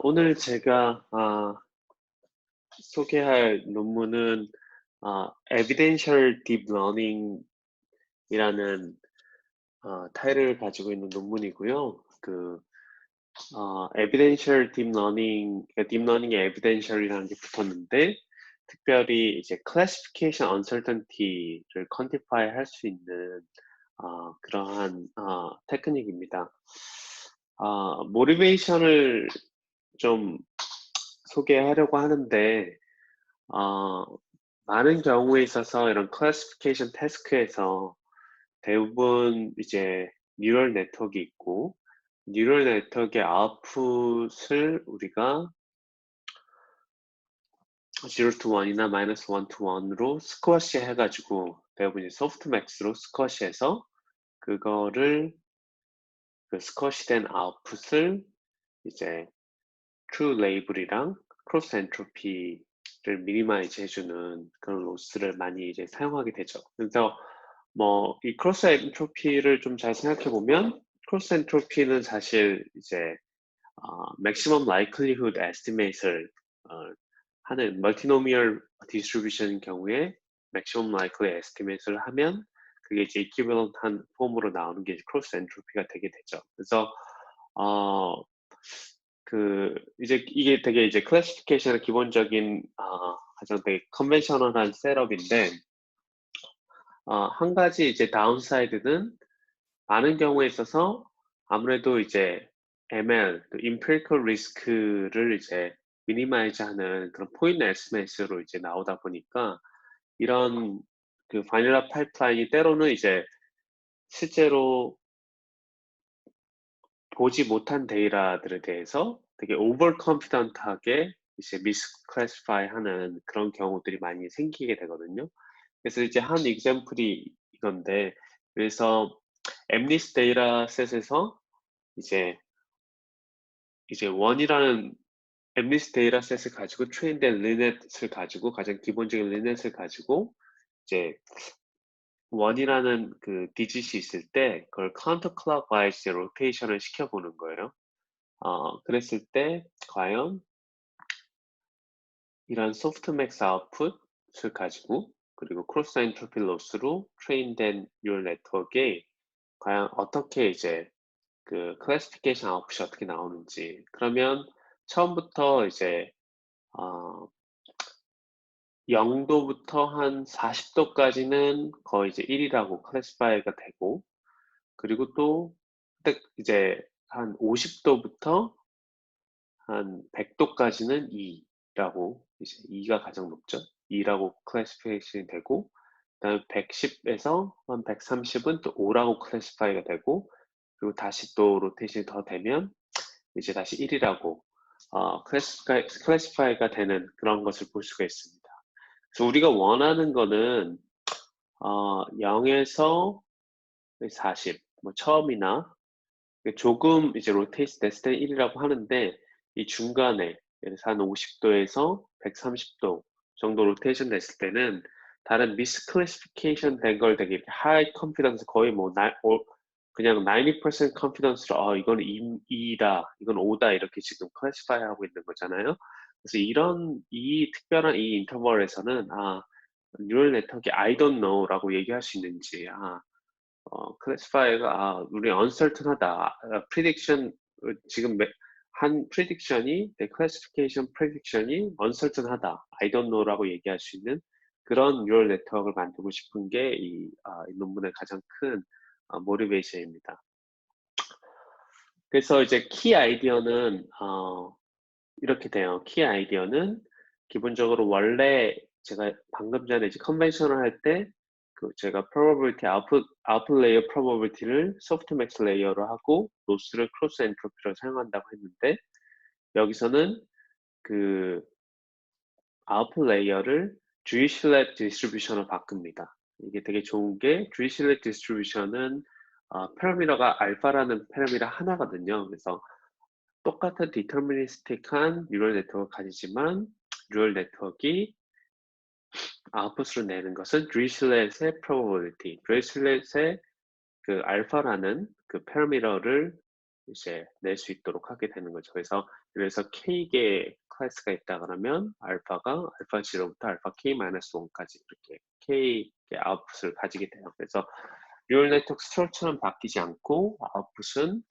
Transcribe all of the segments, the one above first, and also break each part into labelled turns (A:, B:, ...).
A: 오늘 제가 소개할 논문은 Evidential Deep Learning이라는 타이틀을 가지고 있는 논문이고요. Evidential Deep Learning, 그러니까 Deep Learning에 Evidential이라는 게 붙었는데, 특별히 이제 Classification Uncertainty를 quantify 할 수 있는 그러한 테크닉입니다. 모티베이션을 좀 소개하려고 하는데, 어, 많은 경우에 있어서 이런 클래시피케이션 태스크에서 대부분 이제 뉴럴 네트워크가 있고, 뉴럴 네트워크의 아웃풋을 우리가 0 to 1이나 마이너스 1 to 1으로 스쿼시 해가지고, 대부분 이제 소프트맥스로 스쿼시해서 그거를 그 스쿼시된 아웃풋을 이제 true label이랑 크로스 엔트로피를 미니마이즈 해주는 그런 로스를 많이 이제 사용하게 되죠. 그래서 뭐 이 크로스 엔트로피를 좀 잘 생각해 보면, 크로스 엔트로피는 사실 이제 maximum likelihood estimate을 하는 멀티노미얼 디스트리뷰션인 경우에 maximum likely estimate을 하면 그게 이제 equivalent한 폼으로 나오는 게 크로스 엔트로피가 되게 되죠. 그래서 어, 이제 이게 되게 이제 클래시피케이션의 기본적인 가장 되게 컨벤셔널한 셋업인데, 한 가지 이제 다운사이드는 많은 경우에 있어서 아무래도 이제 ML, empirical risk를 이제 미니마이즈하는 그런 포인트 에스티메이트로 이제 나오다 보니까, 이런 그 바닐라 파이프라인이 때로는 이제 실제로 보지 못한 데이터들에 대해서 되게 오버 컨피던트하게 이제 미스클래시파이 하는 그런 경우들이 많이 생기게 되거든요. 그래서 이제 한 example이 이건데, 그래서 엠리스 데이터셋에서 이제 원이라는 엠리스 데이터셋을 가지고 트레인된 리넷을 가지고, 가장 기본적인 리넷을 가지고 이제 원이라는 그 디짓이 있을 때 그걸 카운터 클럭와이즈 로테이션을 시켜보는 거예요. 그랬을 때 과연 이런 소프트맥스 아웃풋을 가지고, 그리고 크로스 엔트로피 로스로 트레인된 뉴럴 네트워크에 과연 어떻게 이제 그 클래시피케이션 아웃풋이 어떻게 나오는지. 그러면 처음부터 이제 어, 0도부터 한 40도까지는 거의 이제 1이라고 클래시파이가 되고, 그리고 또 딱 이제 한 50도부터 한 100도까지는 2라고, 이제 2가 가장 높죠. 2라고 클래시피케이션이 되고, 그다음에 110에서 한 130은 또 5라고 클래시파이가 되고, 그리고 다시 또 로테이션이 더 되면 이제 다시 1이라고 클래시파이가 되는 그런 것을 볼 수가 있습니다. 그래서 우리가 원하는 거는 0에서 40, 뭐 처음이나 조금 이제 로테이트 됐을 때 1이라고 하는데, 이 중간에 예를 들어서 한 50도에서 130도 정도 로테이션 됐을 때는 다른 미스클래시피케이션 된 걸 되게 하이 컨피던스, 거의 뭐 그냥 90% 컨피던스로 이건 2다, 이건 5다 이렇게 지금 클래시파이 하고 있는 거잖아요. 그래서 이 특별한 이 인터벌에서는 뉴럴 네트워크에 I don't know라고 얘기할 수 있는지, 클래시파이어가 우리 uncertain하다. prediction 지금 한 prediction이 내 classification prediction이 uncertain하다. I don't know라고 얘기할 수 있는 그런 뉴럴 네트워크를 만들고 싶은 게 이 논문의 가장 큰 모티베이션입니다. 그래서 이제 키 아이디어는 이렇게 돼요. 키 아이디어는 기본적으로 원래 제가 방금 전에 이제 컨벤셔널 할 때 제가 probability output layer probability를 softmax layer로 하고 로스를 크로스 엔트로피로 사용한다고 했는데, 여기서는 그 output layer를 Dirichlet distribution으로 바꿉니다. 이게 되게 좋은 게, Dirichlet distribution은 파라미터가 알파라는 파라미터 하나거든요. 그래서 똑같은 디터미니스틱한 뉴럴 네트워크 가지지만, 뉴럴 네트워크가 아웃풋으로 내는 것은 드리슐렛의 probability, 드리슐렛의 그 알파라는 그 파라미터를 이제 낼 수 있도록 하게 되는 거죠. 그래서 그래서 K개의 클래스가 있다 그러면 알파가 알파 0부터 알파 K-1까지 이렇게 K의 아웃풋을 가지게 돼요. 그래서 뉴럴 네트워크 스트럭처는 바뀌지 않고 아웃풋은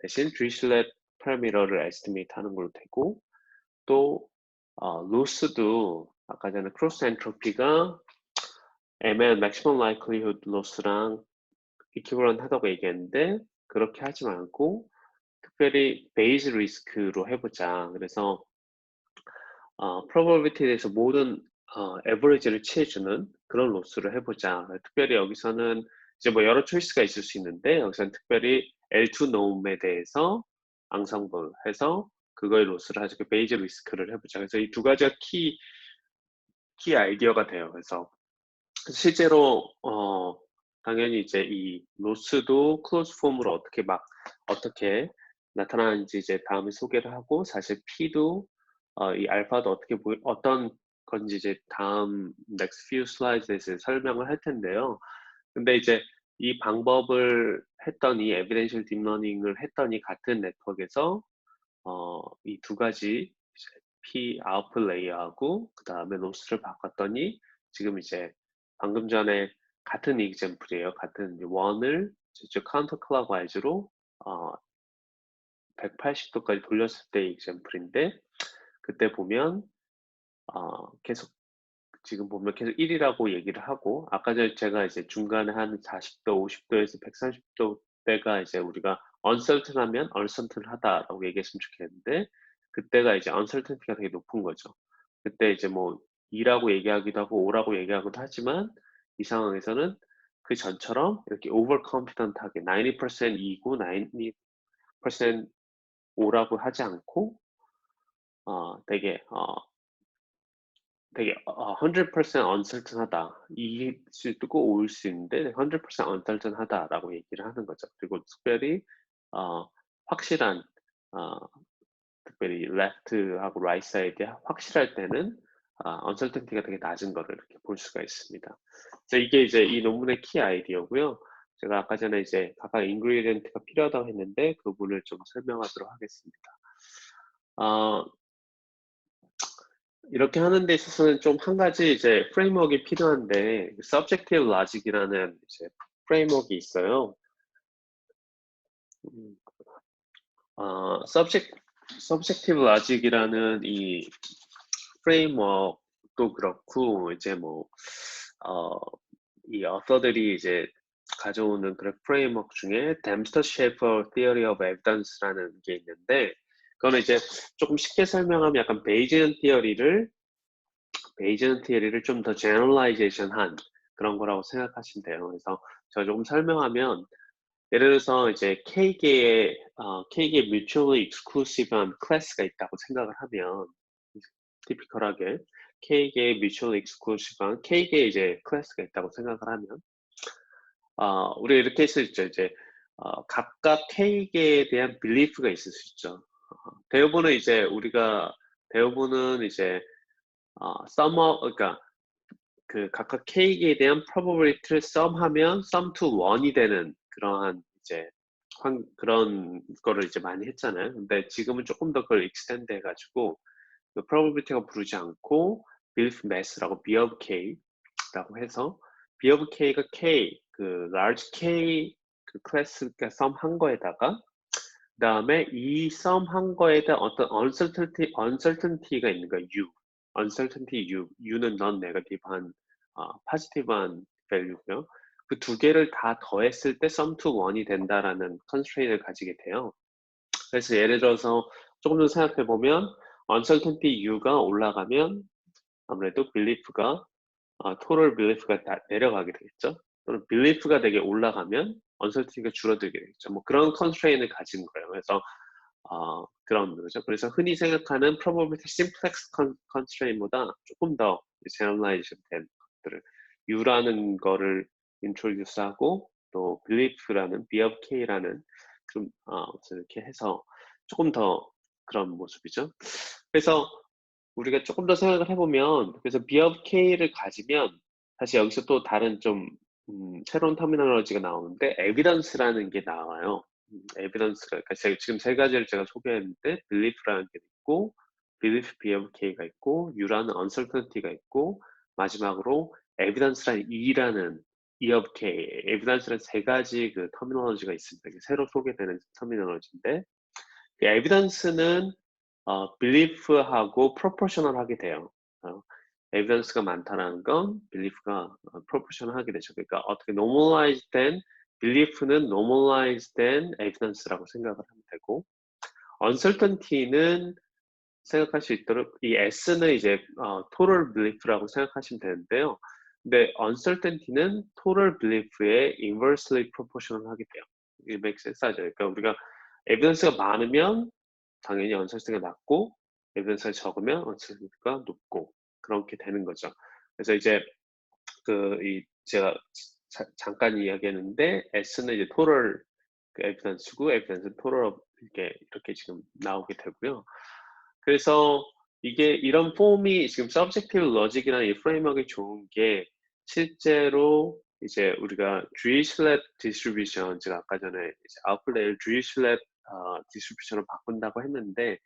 A: 대신 Dirichlet 파라미터를 에스티메이트 하는 걸로 되고, 또 로스도 아까 전에 크로스 엔트로피가 ML maximum likelihood loss랑 이퀴벌런트 하다고 얘기했는데, 그렇게 하지 말고 특별히 베이스 리스크로 해보자. 그래서 probability에 대해서 모든 average를 취해주는 그런 로스를 해보자. 특별히 여기서는 이제 뭐 여러 초이스가 있을 수 있는데, 여기서는 특별히 L2 놈에 대해서 앙상블 해서 그거의 로스를 가지고 베이즈 리스크를 해보자. 그래서 이 두 가지가 키 아이디어가 돼요. 그래서 실제로 당연히 이제 이 로스도 클로즈 폼으로 어떻게 나타나는지 이제 다음에 소개를 하고, 사실 P도 이 알파도 어떤 건지 이제 다음 next few slide에서 설명을 할 텐데요. 근데 이제 이 방법을 했더니 evidential deep learning을 했더니 같은 네트워크에서 이 두 가지 이제 P 아웃풋 레이어하고 그 다음에 로스를 바꿨더니 지금 이제 방금 전에 같은 example이에요. 같은 원을 카운터 클락와이즈로 180도까지 돌렸을 때의 example인데, 그때 보면 계속 지금 보면 계속 1이라고 얘기를 하고, 아까 전에 제가 이제 중간에 한 40도, 50도에서 130도 때가 이제 우리가 uncertain하면 uncertain하다라고 얘기했으면 좋겠는데, 그때가 이제 uncertainty가 되게 높은 거죠. 그때 이제 뭐 2라고 얘기하기도 하고 5라고 얘기하기도 하지만, 이 상황에서는 그 전처럼 이렇게 overconfident하게 90% 2고 90% 5라고 하지 않고 되게 100% uncertain하다. 2일 수도 있고 5일 수 있는데 100% uncertain하다라고 얘기를 하는 거죠. 그리고 특별히 확실한 어, 특별히 left하고 right side에 확실할 때는 uncertainty가 되게 낮은 거를 이렇게 볼 수가 있습니다. 그래서 이게 이제 이 논문의 키 아이디어고요. 제가 아까 전에 이제 각각 인그리디언트가 필요하다고 했는데 그 부분을 좀 설명하도록 하겠습니다. 이렇게 하는 데 있어서는 좀 한 가지 이제 프레임워크가 필요한데, subjective logic이라는 이제 프레임워크가 있어요. subjective logic이라는 이 프레임워크도 그렇고, 이제 뭐 이 어서들이 이제 가져오는 그런 프레임워크 중에 댐스터-셰퍼 Theory of Evidence라는 게 있는데, 그거는 이제 조금 쉽게 설명하면 약간 베이지언 티어리를 좀 더 제너럴라이제이션한 그런 거라고 생각하시면 돼요. 그래서 제가 조금 설명하면, 예를 들어서 이제 K개의 mutually exclusive한 클래스가 있다고 생각을 하면, 티피컬하게 K개의 mutually exclusive한 K개의 이제 클래스가 있다고 생각을 하면, 우리가 이렇게 할 수 있죠. 이제 각각 K개에 대한 belief가 있을 수 있죠. 대부분은 이제 그러니까 그 각각 K에 대한 probability를 sum하면 sum to 1이 되는 그러한 이제 그런 거를 이제 많이 했잖아요. 근데 지금은 조금 더 그걸 extend 해가지고 그 probability가 부르지 않고 belief mass라고 B of K라고 해서, B of K가 그 large K 그 클래스가 sum 한 거에다가, 그 다음에 이 sum 한 거에 대한 어떤 uncertainty가 있는 거예요. uncertainty U는 non-negative한 positive한 value고요. 그 두 개를 다 더했을 때 sum to 1이 된다라는 constraint을 가지게 돼요. 그래서 예를 들어서 조금 더 생각해 보면, uncertainty U가 올라가면 아무래도 total belief가 내려가게 되겠죠. 또는 belief가 되게 올라가면 uncertainty가 줄어들게 되겠죠. 뭐 그런 constraint을 가진 거예요. 그래서 그런 거죠. 그래서 흔히 생각하는 probability simplex constraint보다 조금 더 generalization 된 것들을 U라는 거를 introduce하고, 또 belief라는 B of K라는 좀 이렇게 해서 조금 더 그런 모습이죠. 그래서 우리가 조금 더 생각을 해보면, 그래서 B of K를 가지면 사실 여기서 또 다른 좀 새로운 터미널로지가 나오는데 evidence라는 게 나와요. evidence가, 그러니까 지금 세 가지를 제가 소개했는데 belief라는 게 있고 belief B of K가 있고 U라는 uncertainty가 있고 마지막으로 evidence라는 E of K, evidence라는 세 가지 그 터미널로지가 있습니다. 이게 새로 소개되는 터미널로지인데 그 evidence는 belief하고 proportional하게 돼요. evidence가 많다는 건 belief가 proportional하게 되죠. 그러니까 어떻게 normalized 된 belief는 normalized 된 evidence라고 생각을 하면 되고 uncertainty는 생각할 수 있도록 이 S는 이제 total belief라고 생각하시면 되는데요. 근데 uncertainty는 total belief에 inversely proportional하게 돼요. 이게 make sense 하죠? 그러니까 우리가 evidence가 많으면 당연히 uncertainty가 낮고 evidence가 적으면 uncertainty가 높고 그렇게 되는 거죠. 그래서 이제 제가 잠깐 이야기했는데 S는 이제 total 그 evidence고 evidence는 total 이렇게 지금 나오게 되고요. 그래서 이게 이런 폼이 지금 subjective logic이라는 이 프레임워크가 좋은 게 실제로 이제 우리가 Dirichlet distribution 제가 아까 전에 이제 아웃플레이를 Dirichlet distribution으로 바꾼다고 했는데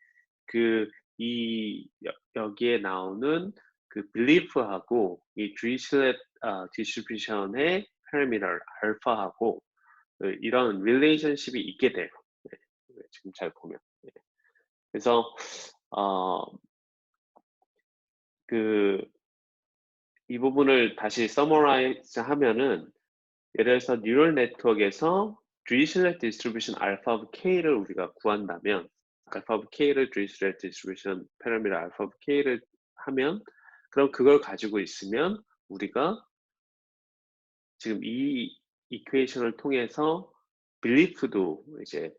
A: 여기에 나오는 그 belief하고 이 Dirichlet distribution의 parameter alpha하고 이런 relationship이 있게 돼요. 네, 지금 잘 보면. 네. 그래서 어, 이 부분을 다시 summarize 하면은 예를 들어서 뉴럴 네트워크에서 Dirichlet distribution alpha of k를 우리가 구한다면 alpha of k를 Dirichlet distribution parameter alpha of k를 하면 그럼 그걸 가지고 있으면 우리가 지금 이 이퀘이션을 통해서 belief도 이제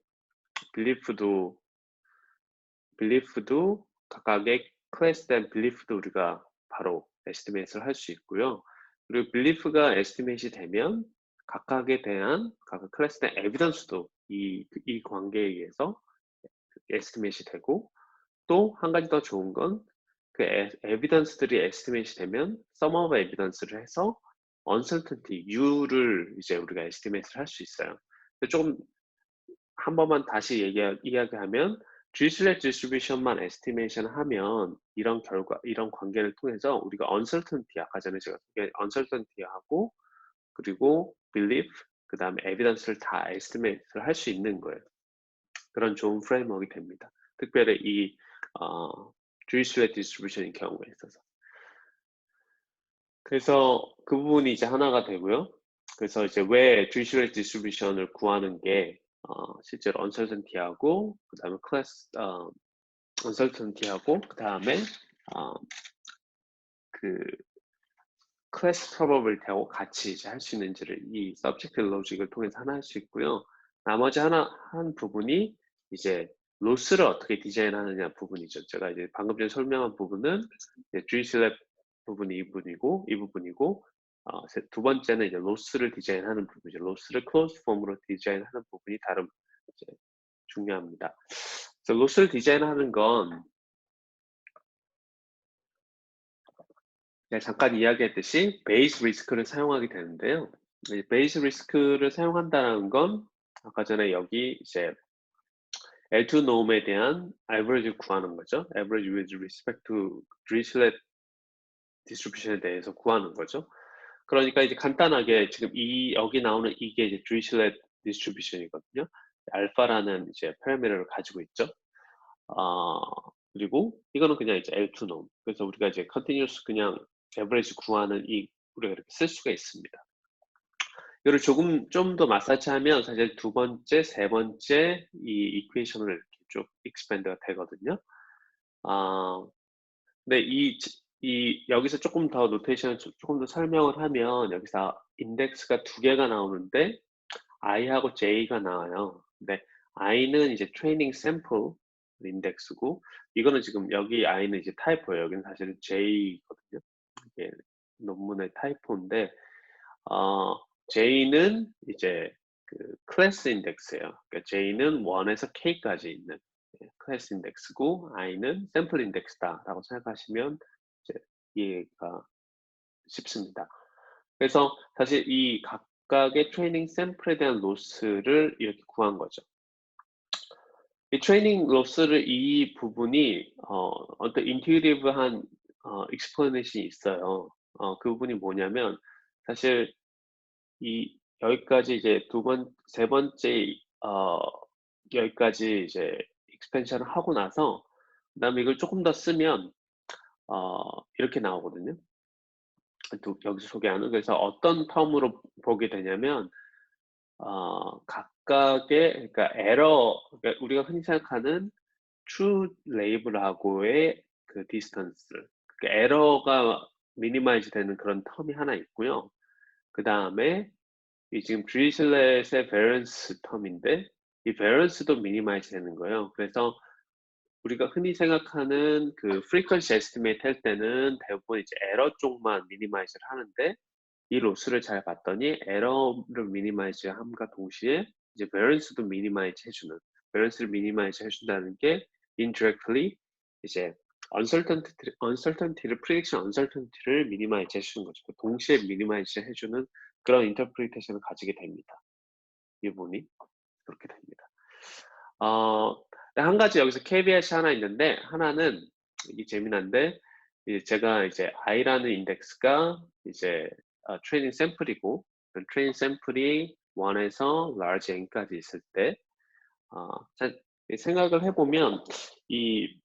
A: belief도 각각의 클래스된 belief도 우리가 바로 에스티메이트를 할 수 있고요. 그리고 belief가 에스티메이트이 되면 각각에 대한 각 클래스된 evidence도 이 관계에 의해서 에스티메이트이 되고 또 한 가지 더 좋은 건 그 evidence들이 에스티메이트이 되면 sum of evidence를 해서 uncertainty U를 이제 우리가 에스티메이트를 할 수 있어요. 조금 한 번만 다시 이야기하면 Dirichlet distribution만 estimation 하면 이런 관계를 통해서 우리가 uncertainty, 아까 전에 제가 소개한 uncertainty하고 그리고 belief, 그 다음에 evidence를 다 estimate를 할 수 있는 거예요. 그런 좋은 프레임워크가 됩니다. 특별히 이 Dirichlet distribution인 경우에 있어서. 그래서 그 부분이 이제 하나가 되고요. 그래서 이제 왜 Dirichlet distribution을 구하는 게 실제로 uncertainty하고 그다음에 uncertainty하고 그다음에 그 클래스 probability하고 같이 이제 할 수 있는지를 이 subjective logic을 통해서 하나 할 수 있고요. 나머지 한 부분이 이제 로스를 어떻게 디자인하느냐 부분이죠. 제가 이제 방금 전에 설명한 부분은 Dirichlet 부분이 이 부분이고 두 번째는 이제 로스를 디자인하는 부분이죠. 로스를 closed form으로 디자인하는 부분이 이제 중요합니다. 그래서 로스를 디자인하는 건 잠깐 이야기했듯이 베이스 리스크를 사용하게 되는데요. 베이스 리스크를 사용한다는 건 아까 전에 여기 이제 L2 놈에 대한 average 구하는 거죠. average with respect to Dirichlet distribution에 대해서 구하는 거죠. 그러니까 이제 간단하게 지금 여기 나오는 이게 이제 Dirichlet distribution이거든요. 알파라는 이제 파라미터를 가지고 있죠. 그리고 이거는 그냥 이제 L2 놈. 그래서 우리가 이제 continuous 그냥 average 구하는 우리가 이렇게 쓸 수가 있습니다. 이거를 좀 더 마사지하면 사실 두 번째, 세 번째 이 이퀘이션을 이렇게 쭉 expand가 되거든요. 근데 여기서 조금 더 노테이션을 조금 더 설명을 하면 여기서 인덱스가 두 개가 나오는데 i하고 j가 나와요. 근데 i는 이제 트레이닝 샘플 인덱스고 이거는 지금 여기 i는 이제 타이포예요. 여기는 사실은 j거든요. 이게 논문의 타이포인데 j는 이제 그 클래스 인덱스예요. 그러니까 j는 1에서 k까지 있는 클래스 인덱스고 i는 샘플 인덱스다라고 생각하시면 이제 이해가 쉽습니다. 그래서 사실 이 각각의 트레이닝 샘플에 대한 로스를 이렇게 구한 거죠. 이 트레이닝 로스를 이 부분이 어떤 인투이티브한 explanation 이 있어요. 그 부분이 뭐냐면 사실 이 여기까지 이제 세 번째 어 여기까지 이제 expansion을 하고 나서 그다음에 이걸 쪼끔 더 쓰면 이렇게 나오거든요. 여기서 소개하는. 그래서 어떤 텀으로 보게 되냐면 각각의 그러니까 에러, 그러니까 우리가 흔히 생각하는 true label하고의 그 디스턴스, 그 에러가 미니마이즈 되는 그런 텀이 하나 있고요. 그다음에 이 지금 드리즐렛의 variance 텀인데 이 variance도 미니마이즈 되는 거예요. 그래서 우리가 흔히 생각하는 그 frequency estimate 할 때는 대부분 이제 에러 쪽만 미니마이즈를 하는데 이 로스를 잘 봤더니 에러를 미니마이즈 함과 동시에 이제 variance도 미니마이즈 해주는, variance를 미니마이즈 해준다는 게 indirectly 이제 uncertainty를 prediction uncertainty를 미니마이즈 해주는 거죠. 동시에 미니마이즈 해주는 그런 인터프리테이션을 가지게 됩니다. 이 부분이 그렇게 됩니다. 한 가지 여기서 caveat이 하나 있는데, 하나는 이게 재미난데, 제가 이제 i라는 인덱스가 이제 트레이닝 샘플이고, 트레이닝 샘플이 1에서 large n까지 있을 때, 생각을 해보면 이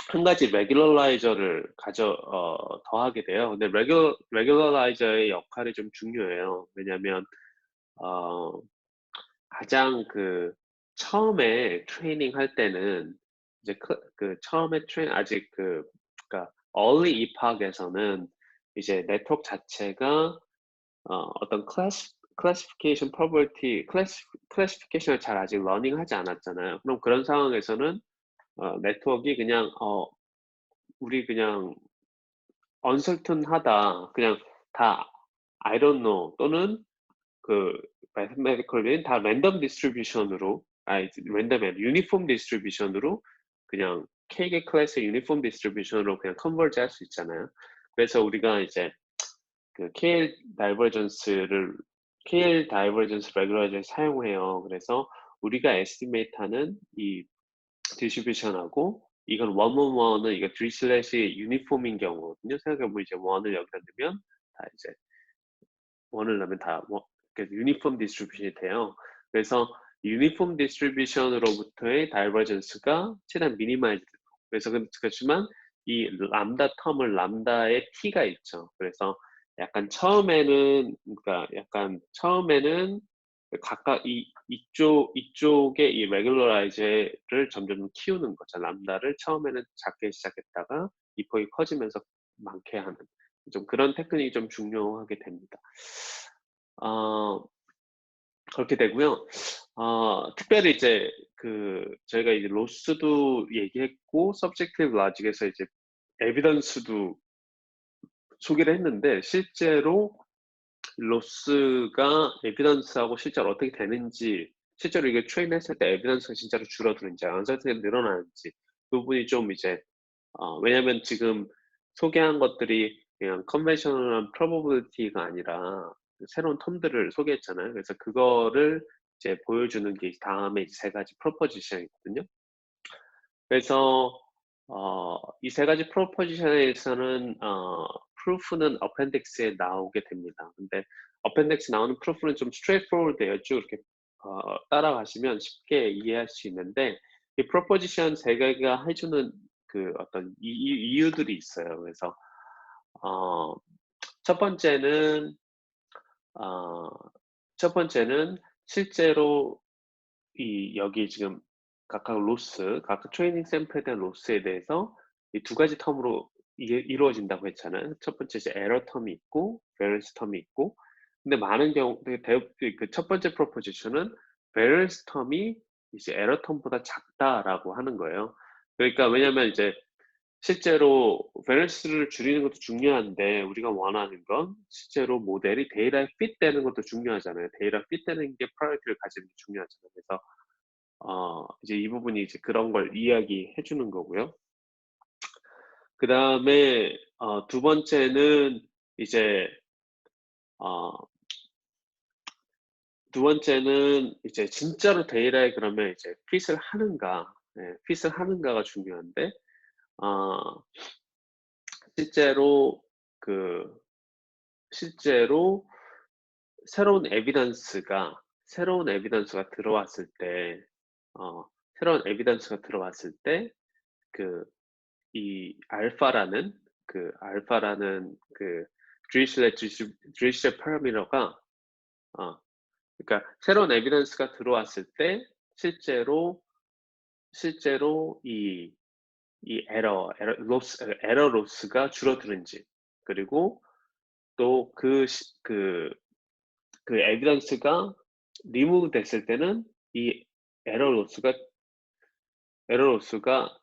A: 한 가지 레귤러라이저를 더하게 돼요. 근데 레귤러라이저의 역할이 좀 중요해요. 왜냐면 어, 가장 처음에 트레이닝 할 때는 이제 처음에 아직 그러니까 early epoch에서는 이제 네트워크 자체가 어떤 classification probability classification을 잘 아직 러닝하지 않았잖아요. 그럼 그런 상황에서는 네트워크가 그냥 우리 그냥 uncertain하다, 그냥 다 I don't know 또는 그 mathematically는 다 랜덤 디스트리뷰션으로 랜덤이 아니라 유니폼 디스트리뷰션으로 그냥 K개 클래스의 유니폼 디스트리뷰션으로 그냥 컨버지 할 수 있잖아요. 그래서 우리가 이제 그 KL 다이버전스 레귤라이저를 사용해요. 그래서 우리가 에스티메이트하는 이 디스트리뷰션하고 이건 원은 이거 드리슬렛이 유니폼인 경우거든요. 생각해보면 이제 원을 여기다 넣으면 다 이제 원을 넣으면 다 유니폼 디스트리뷰션이 돼요. 그래서 유니폼 디스트리뷰션으로부터의 다이버전스가 최대한 미니마이즈 되고, 그래서 그렇지만 이 람다 텀을 람다의 t가 있죠. 그래서 약간 처음에는 그러니까 약간 처음에는 각각 이쪽의 이 레귤러라이저를 점점 키우는 거죠. 람다를 처음에는 작게 시작했다가 이 폭이 커지면서 많게 하는 좀 그런 테크닉이 좀 중요하게 됩니다. 그렇게 되고요. 특별히 이제 저희가 이제 로스도 얘기했고 서브젝티브 로직에서 이제 에비던스도 소개를 했는데, 실제로 로스가 에비던스하고 실제로 어떻게 되는지, 실제로 이게 트레인했을 때 에비던스가 진짜로 줄어드는지 언설티가 늘어나는지 그 부분이 좀 이제 왜냐면 지금 소개한 것들이 그냥 컨벤셔널한 probability가 아니라 새로운 텀들을 소개했잖아요. 그래서 그거를 이제 보여주는 게 다음에 이제 세 가지 프로포지션이거든요. 그래서 이 세 가지 프로포지션에서는 프루프는 어펜딕스에 나오게 됩니다. 근데 어펜딕스 나오는 프루프는 좀 straightforward해요. 쭉 이렇게 따라가시면 쉽게 이해할 수 있는데, 이 프로포지션 세 개가 해주는 그 어떤 이유들이 있어요. 그래서 어, 첫 번째는 어, 첫 번째는 실제로 여기 지금 각각 트레이닝 샘플에 대한 로스에 대해서 이 두 가지 텀으로 이루어진다고 했잖아요. 첫 번째 이제 에러 텀이 있고 베리언스 텀이 있고, 근데 많은 경우 첫 번째 프로포지션은 베리언스 텀이 이제 에러 텀보다 작다라고 하는 거예요. 그러니까 왜냐면 이제 실제로 베리언스를 줄이는 것도 중요한데, 우리가 원하는 건 실제로 모델이 데이터에 핏되는 것도 중요하잖아요. 데이터 핏되는 게 프라이어티를 가지는 게 중요하잖아요. 그래서 이제 이 부분이 이제 그런 걸 이야기해 주는 거고요. 그다음에 두 번째는 이제 어 두 번째는 이제 진짜로 데이터에 그러면 이제 핏을 하는가. 핏을 하는가가 중요한데 실제로 실제로 새로운 에비던스가 들어왔을 때 새로운 에비던스가 들어왔을 때 이 알파라는 드리슐렛 파라미터가 그러니까 새로운 에비던스가 들어왔을 때 실제로 이 에러 로스가 줄어드는지, 그리고 또 그 에비던스가 리무브 됐을 때는 이 에러 로스가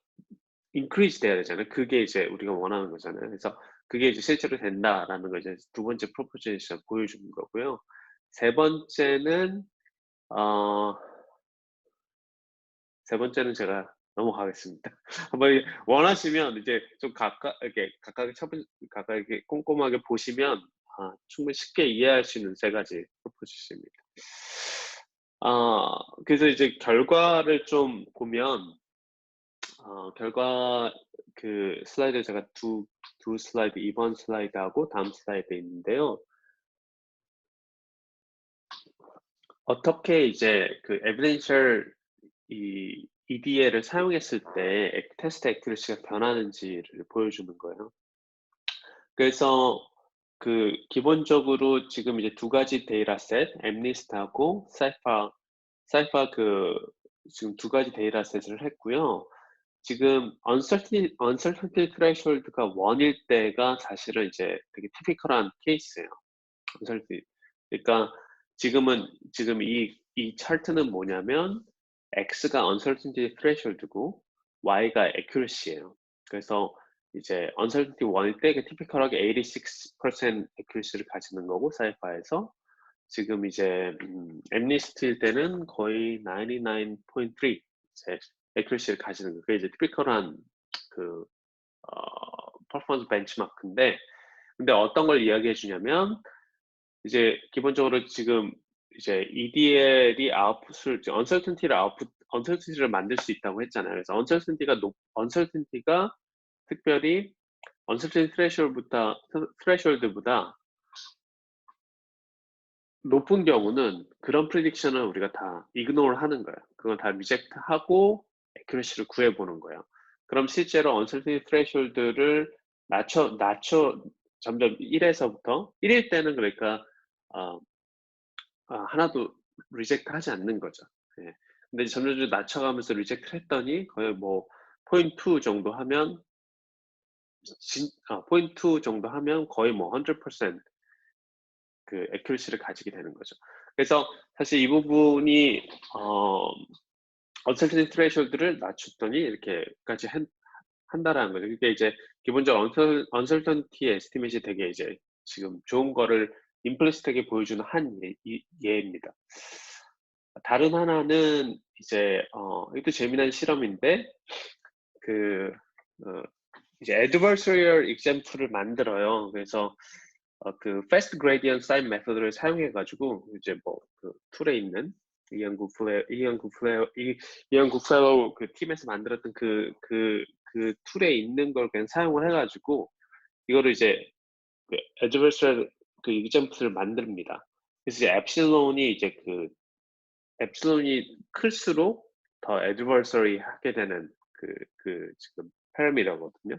A: 인크리즈 돼야 되잖아요. 그게 이제 우리가 원하는 거잖아요. 그래서 그게 이제 실제로 된다라는 걸 이제 두 번째 프로포지션 보여주는 거고요. 세 번째는 제가 넘어가겠습니다. 한번 원하시면 이제 좀 각각 꼼꼼하게 보시면 충분히 쉽게 이해할 수 있는 세 가지 프로포지션입니다. 그래서 이제 결과를 좀 보면 결과 슬라이드 제가 두 슬라이드, 이번 슬라이드하고 다음 슬라이드 있는데요. 어떻게 이제 에비덴셜 이 EDA를 사용했을 때 테스트 액큐러시가 변하는지를 보여주는 거예요. 그래서 기본적으로 지금 이제 두 가지 데이터셋, MNIST하고 사이파 지금 두 가지 데이터셋을 했고요. 지금 uncertainty threshold가 1일 때가 사실은 이제 되게 티피컬한 케이스예요. 그러니까 지금 이 차트는 뭐냐면 X가 uncertainty threshold고 Y가 accuracy예요. 그래서 이제 uncertainty 1일 때 티피컬하게 86% accuracy를 가지는 거고 사이파에서 지금 이제 MNIST일 때는 거의 99.3 이제 accuracy를 가지는 거. 그게 이제 티피컬한 퍼포먼스 벤치마크인데, 근데 어떤 걸 이야기해 주냐면 이제 기본적으로 지금 이제 EDL이 uncertainty를 만들 수 있다고 했잖아요. 그래서 uncertainty가 특별히 uncertainty threshold보다 높은 경우는 그런 prediction을 우리가 다 ignore 하는 거예요. 그건 다 reject 하고 accuracy를 구해보는 거예요. 그럼 실제로 uncertainty threshold를 점점 1일 때는 그러니까 하나도 리젝트 하지 않는 거죠. 예. 근데 점점 낮춰가면서 리젝트를 했더니 거의 뭐 0.2 정도 하면 거의 뭐 100% accuracy를 가지게 되는 거죠. 그래서 사실 이 부분이 uncertainty threshold를 낮췄더니 이렇게까지 한다라는 거죠. 그게 이제 기본적으로 uncertainty estimate이 되게 이제 지금 좋은 거를 임플리시트하게 보여주는 한 예입니다. 다른 하나는 이제 이것도 재미난 실험인데 이제 adversarial example을 만들어요. 그래서 fast gradient sign method를 사용해 가지고 이제 툴에 있는 이현구 플레어 팀에서 만들었던 그 툴에 있는 걸 그냥 사용을 해 가지고 이거를 이제 adversarial example을 만듭니다. 그래서 이제 엡실론이 클수록 더 adversary 하게 되는 지금 파라미터거든요.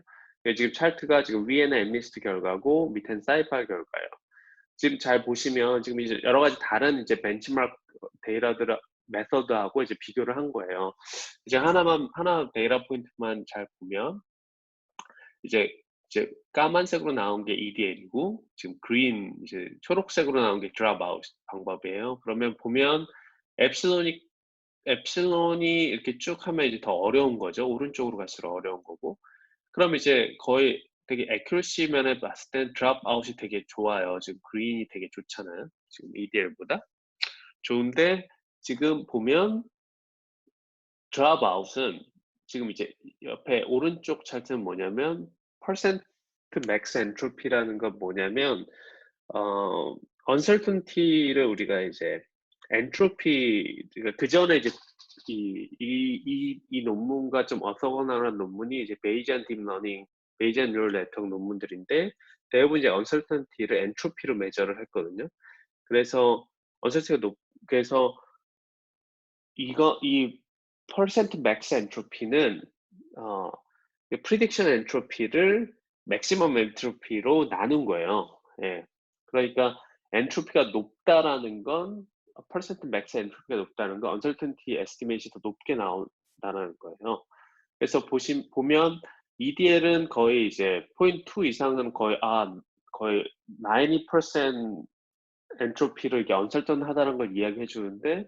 A: 지금 차트가 지금 위에는 MNIST 결과고 밑에는 사이파 결과예요. 지금 잘 보시면 지금 이제 여러 가지 다른 이제 벤치마크 메서드하고 이제 비교를 한 거예요. 이제 하나 데이터 포인트만 잘 보면 이제 까만색으로 나온 게 EDL이고 지금 이제 초록색으로 나온 게 드롭아웃 방법이에요. 그러면 보면 엡실론이 이렇게 쭉 하면 이제 더 어려운 거죠. 오른쪽으로 갈수록 어려운 거고. 그럼 이제 거의 되게 accuracy 면에 봤을 땐 드롭아웃이 되게 좋아요. 지금 그린이 되게 좋잖아요. 지금 EDL보다. 좋은데 지금 보면 드롭아웃은 지금 이제 옆에 오른쪽 차트는 뭐냐면 percent max entropy라는 건 뭐냐면 uncertainty를 우리가 이제 entropy 그 전에 이제 이 논문과 좀 orthogonal한 논문이 이제 베이지안 딥러닝, 베이지안 뉴럴 네트워크 논문들인데 대부분 이제 uncertainty를 엔트로피로 measure를 했거든요. 그래서 uncertainty가 그래서 이 percent max entropy는 prediction entropy를 maximum entropy로 나눈 거예요. 예. 그러니까 엔트로피가 높다라는 건 percent max entropy가 높다는 건 uncertainty estimate이 더 높게 나온다는 거예요. 그래서 보면 EDL은 거의 이제 0.2 이상은 거의 90% 엔트로피를 이게 uncertain하다는 걸 이야기해 주는데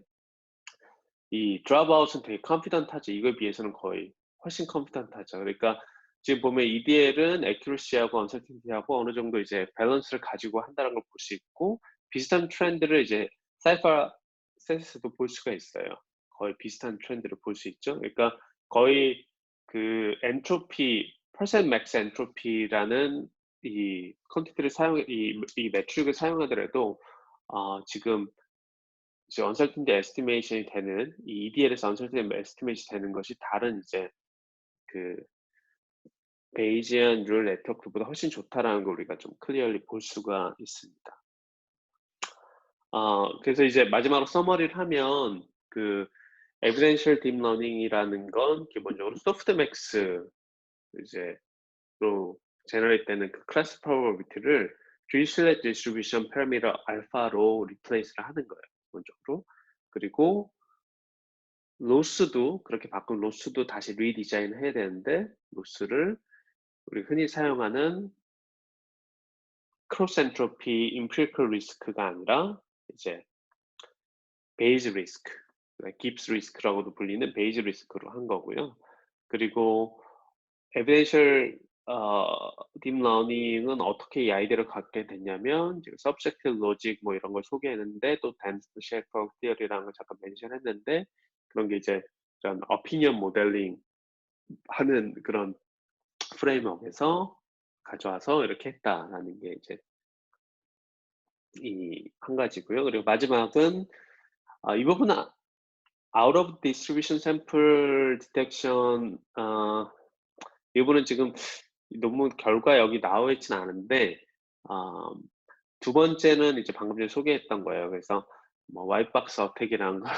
A: 이 드롭아웃은 되게 confident하죠. 이거에 비해서는 거의 훨씬 confident하죠. 그러니까 지금 보면 EDL은 accuracy하고 uncertainty하고 어느 정도 이제 밸런스를 가지고 한다는 걸 볼 수 있고 비슷한 트렌드를 이제 사이파 셋에서도 볼 수가 있어요. 거의 비슷한 트렌드를 볼 수 있죠. 그러니까 거의 그 엔트로피 percent max entropy라는 이 콘텐츠를 이 매트릭을 사용하더라도 지금 이제 uncertainty estimation이 되는 이 EDL에서 uncertainty estimation이 되는 것이 다른 이제 그 베이지안 뉴럴 네트워크보다 훨씬 좋다라는 걸 우리가 좀 클리어리 볼 수가 있습니다. 그래서 이제 마지막으로 서머리를 하면 그 evidential deep learning이라는 건 기본적으로 소프트맥스 이제로 제너레이트 되는 그 클래스 프로버비티를 Dirichlet distribution parameter 알파로 리플레이스를 하는 거예요, 기본적으로. 그리고 로스도 그렇게 바꾼 로스도 다시 리디자인 해야 되는데 로스를 우리 흔히 사용하는 크로스 엔트로피 임피리컬 리스크가 아니라 이제 베이즈 리스크, 깁스 리스크라고도 불리는 베이즈 리스크로 한 거고요. 그리고 에비덴셜 딥러닝은 어떻게 이 아이디어를 갖게 됐냐면 지금 서브젝트 로직 뭐 이런 걸 소개했는데 또 댄스 셰퍼 티어리라는 걸 잠깐 멘션했는데 그런 게 이제 이런 어피니언 모델링 하는 그런 프레임워크에서 가져와서 이렇게 했다라는 게 이제 이 한 가지고요. 그리고 마지막은 이 부분은 out of distribution sample detection 이 부분은 지금 논문 결과 여기 나와 있진 않은데 두 번째는 이제 방금 전에 소개했던 거예요. 그래서 뭐 화이트박스 어택이라는 건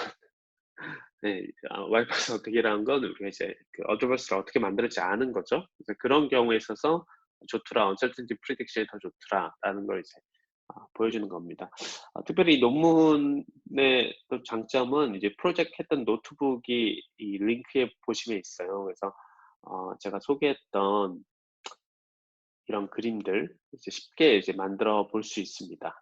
A: 네, 화이트박스 어택이라는 건 우리가 이제 그 어드버스를 어떻게 만들었지 아는 거죠. 그래서 그런 경우에 있어서 좋더라, uncertainty prediction이 더 좋더라라는 걸 이제 보여주는 겁니다. 특별히 이 논문의 또 장점은 이제 프로젝트 했던 노트북이 이 링크에 보시면 있어요. 그래서 제가 소개했던 이런 그림들 이제 쉽게 이제 만들어 볼 수 있습니다.